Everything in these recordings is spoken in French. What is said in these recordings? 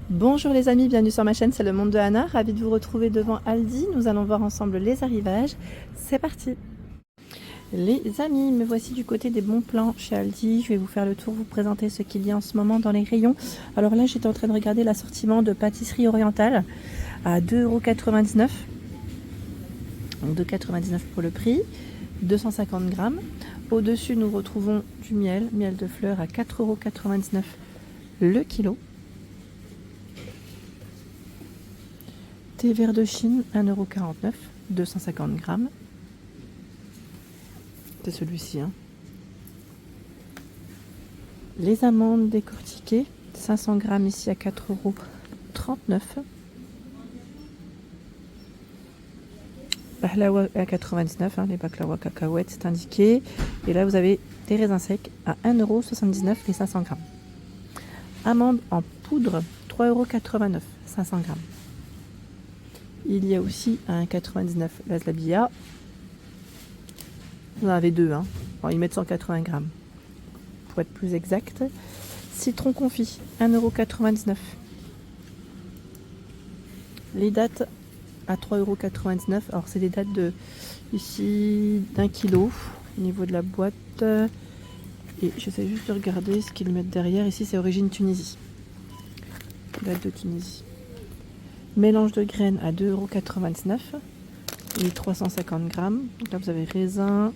Bonjour les amis, bienvenue sur ma chaîne, c'est le monde de Anna. Ravie de vous retrouver devant Aldi. Nous allons voir ensemble les arrivages. C'est parti. Les amis, me voici du côté des bons plans chez Aldi. Je vais vous faire le tour, vous présenter ce qu'il y a en ce moment dans les rayons. Alors là, j'étais en train de regarder l'assortiment de pâtisserie orientale à 2,99 €. Donc 2,99 € pour le prix, 250 grammes. Au-dessus, nous retrouvons du miel de fleurs à 4,99 € le kilo. Thé vert de Chine, 1,49 €, 250 grammes. C'est celui-ci. Les amandes décortiquées, 500 grammes ici à 4,39 €. Baklawa à 99 €, les baklawa cacahuètes, c'est indiqué. Et là, vous avez des raisins secs à 1,79 € les 500 grammes. Amandes en poudre, 3,89 €, 500 grammes. Il y a aussi à 1,99 € la Zlabia. Vous en avez deux, Alors, ils mettent 180 grammes. Pour être plus exact. Citron confit, 1,99 €. Les dattes à 3,99 €. Alors, c'est des dattes de ici d'1 kilo au niveau de la boîte. Et j'essaie juste de regarder ce qu'ils mettent derrière. Ici, c'est origine Tunisie. Date de Tunisie. Mélange de graines à 2,99 € et 350 grammes. Donc là, vous avez raisin,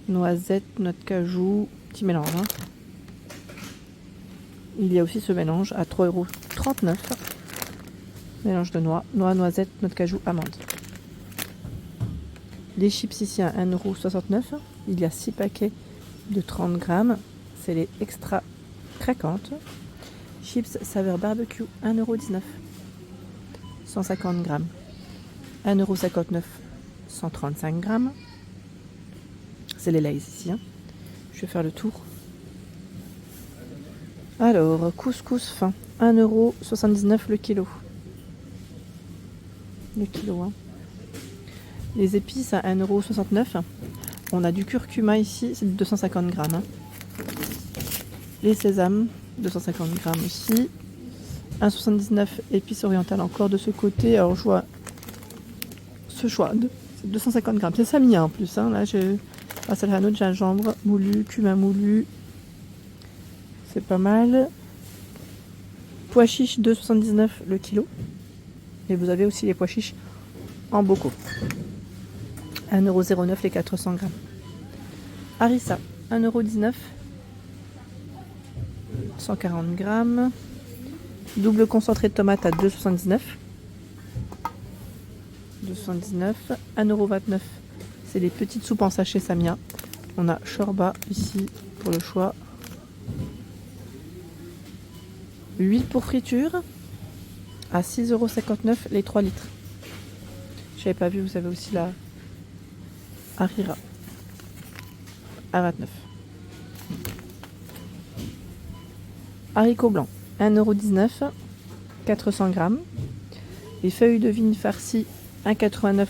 noisette, noix de cajou, petit mélange. Il y a aussi ce mélange à 3,39 €. Mélange de noix, noisette, noix de cajou, amande. Les chips ici à 1,69 €. Il y a 6 paquets de 30 grammes. C'est les extra craquantes. Chips saveur barbecue, 1,19 €. 150 grammes. 1,59 €, 135 grammes. C'est les Lay's ici. Je vais faire le tour. Alors, couscous fin, 1,79 € le kilo. Le kilo. Les épices à 1,69 €. On a du curcuma ici, c'est 250 grammes. Les sésames, 250 grammes aussi. 1,79 € épices orientales encore de ce côté. Alors je vois ce choix de 250 grammes. C'est samia en plus. Là j'ai ras el hanout, gingembre moulu, cumin moulu. C'est pas mal. Pois chiches, 2,79 € le kilo. Et vous avez aussi les pois chiches en bocaux. 1,09 € les 400 grammes. Harissa, 1,19 €. 140 grammes. Double concentré de tomate à 2,79 €. 2,79 €. 1,29 €. C'est les petites soupes en sachet Samia. On a Shorba ici pour le choix. Huile pour friture à 6,59 € les 3 litres. Je n'avais pas vu, vous avez aussi la Harira à 29 €. Haricots blancs, 1,19 €, 400 grammes. Les feuilles de vigne farcies, 1,89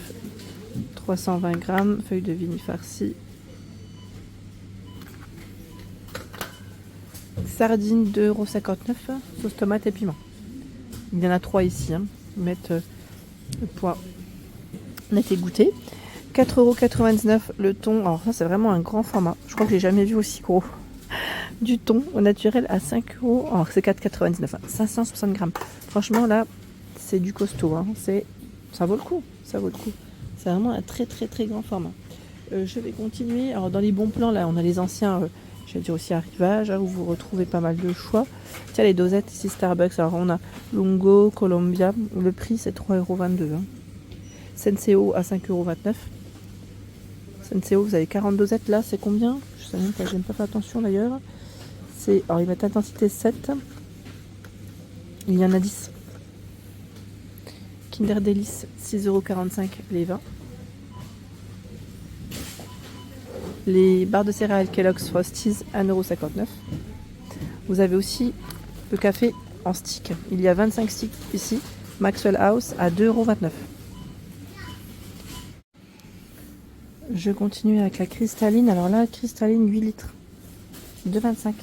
€, 320 grammes. Feuilles de vigne farcies. Sardines, 2,59 €, sauce tomate et piment. Il y en a 3 ici. Ils mettent le poids net et goûté. 4,99 € le thon. Alors ça, c'est vraiment un grand format. Je crois que je l'ai jamais vu aussi gros. Du thon au naturel à 5 €. Alors c'est 4,99 €, 560 grammes. Franchement là, c'est du costaud. Ça vaut le coup. Ça vaut le coup. C'est vraiment un très très très grand format. Je vais continuer. Alors dans les bons plans là, on a les anciens. Je vais dire aussi arrivage, où vous retrouvez pas mal de choix. Tiens, les dosettes ici Starbucks. Alors on a Lungo, Columbia. Le prix c'est 3,22 €. Senseo à 5,29 €. Senseo, vous avez 40 dosettes. Là, c'est combien? Je sais même pas, je n'ai pas fait attention d'ailleurs. Alors, ils mettent intensité 7. Il y en a 10. Kinder Delice, 6,45 € les 20. Les barres de céréales Kellogg's Frosties, 1,59 €. Vous avez aussi le café en stick. Il y a 25 sticks ici. Maxwell House à 2,29 €. Je continue avec la cristalline. Alors là, cristalline 8 litres. 2,25 €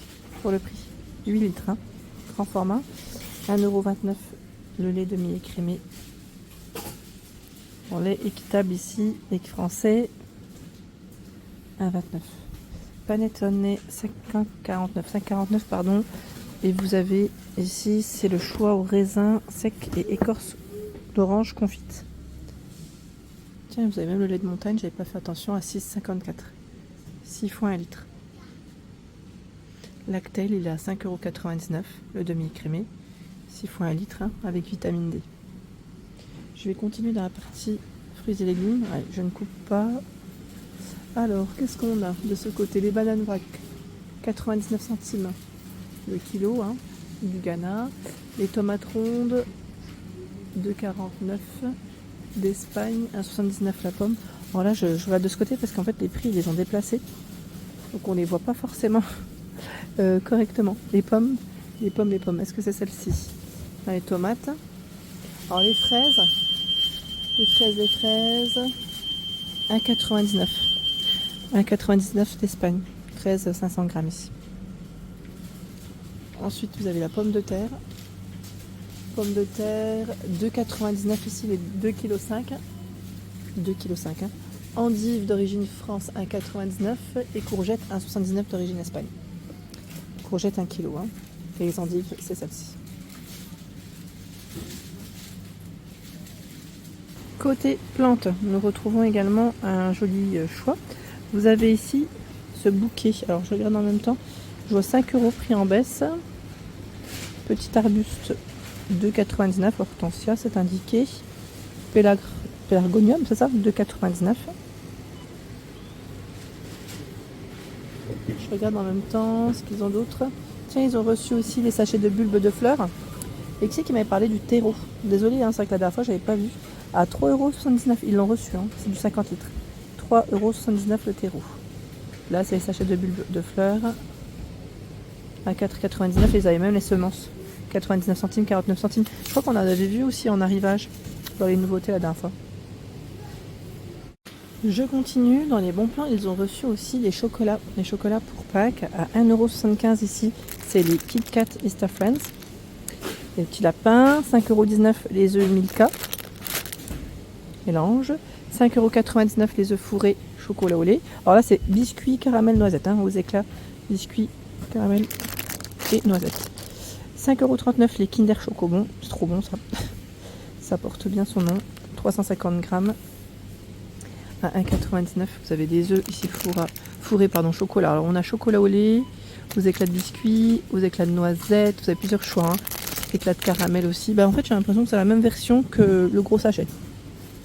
pour le prix. 8 litres, grand format. 1,29 € le lait demi-écrémé. Bon, lait équitable ici, lait français, 1,29 €. Panettone, 5,49 pardon. Et vous avez ici, c'est le choix au raisin sec et écorce d'orange confite. Tiens, vous avez même le lait de montagne, j'avais pas fait attention, à 6,54 €. 6 fois 1 litre. Lactel, il est à 5,99 €, le demi-écrémé. 6 fois 1 litre, hein, avec vitamine D. Je vais continuer dans la partie fruits et légumes. Ouais, je ne coupe pas. Alors, qu'est-ce qu'on a de ce côté? Les bananes vrac, 99 centimes le kilo, hein, du Ghana. Les tomates rondes, 2,49 € d'Espagne, 1,79 € la pomme. Alors là, je regarde de ce côté parce qu'en fait, les prix, ils les ont déplacés. Donc, on les voit pas forcément correctement. Les pommes. Est-ce que c'est celle-ci? Les tomates. Alors, les fraises, 1,99 €. 1,99 € d'Espagne. 500 grammes ici. Ensuite, vous avez la pomme de terre. Pomme de terre, 2,99 € ici, les 2,5 kg. 2,5 kg. Hein. Endives d'origine France, 1,99 € et courgettes, 1,79 € d'origine Espagne. Courgettes, 1 kg. Hein. Et les endives, c'est celle-ci. Côté plantes, nous retrouvons également un joli choix. Vous avez ici ce bouquet. Alors, je regarde en même temps. Je vois 5 € prix en baisse. Petit arbuste, 2,99 €. Hortensia, c'est indiqué. Pélargonium, c'est ça, 2,99 €. Je regarde en même temps ce qu'ils ont d'autre. Tiens, ils ont reçu aussi les sachets de bulbes de fleurs. Et qui c'est qui m'avait parlé du terreau? Désolée, hein, c'est vrai que la dernière fois, je n'avais pas vu. À 3,79 €. Ils l'ont reçu, hein, c'est du 50 litres. 3,79 € le terreau. Là, c'est les sachets de bulbes de fleurs. À 4,99 €. Ils avaient même les semences. 99 centimes, 49 centimes. Je crois qu'on en avait vu aussi en arrivage dans les nouveautés la dernière fois. Je continue dans les bons plans. Ils ont reçu aussi les chocolats. Les chocolats pour Pâques à 1,75 € ici. C'est les Kit Kat Easter Friends. Les petits lapins. 5,19 € les œufs Milka. Mélange. 5,99 € les œufs fourrés chocolat au lait. Alors là, c'est biscuit caramel noisette. Hein, aux éclats. Biscuit caramel et noisette. 5,39 € les Kinder Chocobon. C'est trop bon ça. Ça porte bien son nom. 350 grammes. À 1,99 €. Vous avez des œufs ici fourrés chocolat. Alors on a chocolat au lait, aux éclats de biscuits, aux éclats de noisettes. Vous avez plusieurs choix. Hein. Éclats de caramel aussi. En fait, j'ai l'impression que c'est la même version que le gros sachet.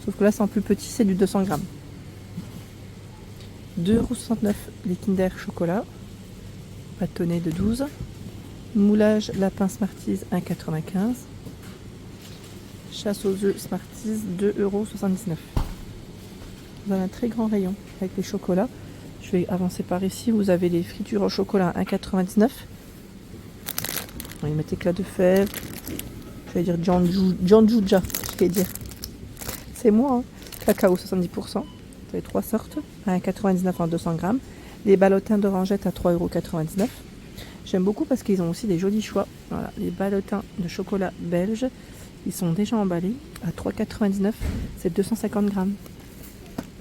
Sauf que là, c'est en plus petit, c'est du 200 grammes. 2,69 € les Kinder chocolat. Bâtonnet de 12. Moulage lapin Smarties, 1,95 €. Chasse aux œufs Smarties, 2,79 €. Vous avez un très grand rayon avec les chocolats. Je vais avancer par ici. Vous avez les fritures au chocolat, 1,99 €. Ils mettent éclat de fèves. Je vais dire Janjuja, je vais dire. C'est moi, hein. Cacao 70%. Vous avez 3 sortes. À 1,99 € en 200 grammes. Les ballotins d'orangette à 3,99 €. J'aime beaucoup parce qu'ils ont aussi des jolis choix. Voilà, les ballotins de chocolat belge. Ils sont déjà emballés à 3,99 €. C'est 250 grammes.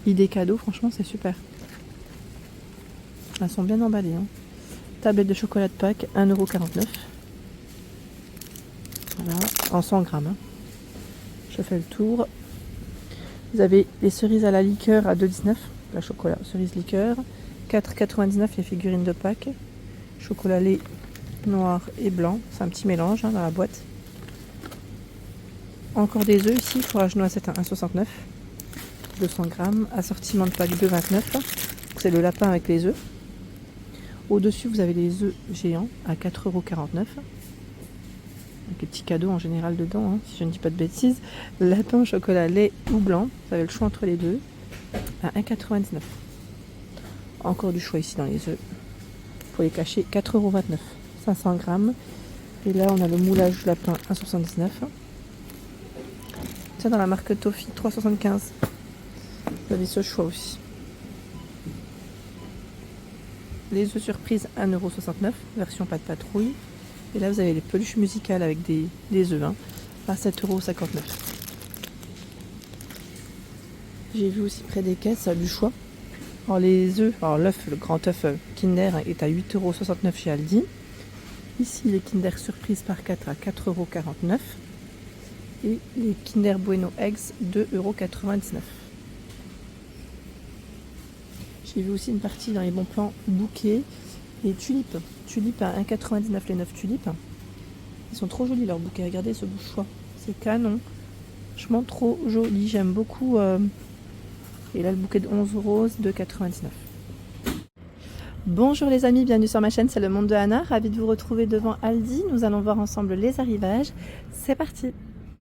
Idée cadeau, franchement, c'est super. Elles sont bien emballées. Hein. Tablette de chocolat de Pâques, 1,49 €. Voilà, en 100 grammes. Hein. Je fais le tour. Vous avez les cerises à la liqueur à 2,19 €. La chocolat, cerise liqueur. 4,99 € les figurines de Pâques. Chocolat lait noir et blanc. C'est un petit mélange hein, dans la boîte. Encore des œufs ici. Fourrage noisette à 1,69 €. 200 grammes. Assortiment de Pâques 2,29 €. C'est le lapin avec les œufs. Au-dessus, vous avez les œufs géants à 4,49 €. Avec les petits cadeaux en général dedans, hein, si je ne dis pas de bêtises. Lapin au chocolat lait ou blanc. Vous avez le choix entre les deux. À 1,99 €. Encore du choix ici dans les œufs. Pour les cacher, 4,29 €. 500 grammes. Et là, on a le moulage lapin 1,79 €. Ça, dans la marque Toffee, 3,75 €. Vous avez ce choix aussi. Les œufs surprise, 1,69 €. Version pas de patrouille. Et là, vous avez les peluches musicales avec des œufs à 7,59 €. J'ai vu aussi près des caisses du choix. Alors les œufs, alors l'œuf, le grand œuf Kinder est à 8,69 € chez Aldi. Ici, les Kinder Surprise par 4 à 4,49 €. Et les Kinder Bueno Eggs, 2,99 €. J'ai vu aussi une partie dans les bons plans bouquets et tulipes. Tulipes à 1,99 € les 9 tulipes. Ils sont trop jolis leurs bouquets. Regardez ce choix. C'est canon. Franchement trop joli. J'aime beaucoup. Et là, le bouquet de 11 roses, 2,99 €. Bonjour les amis, bienvenue sur ma chaîne, c'est le monde de Anna. Ravie de vous retrouver devant Aldi. Nous allons voir ensemble les arrivages. C'est parti!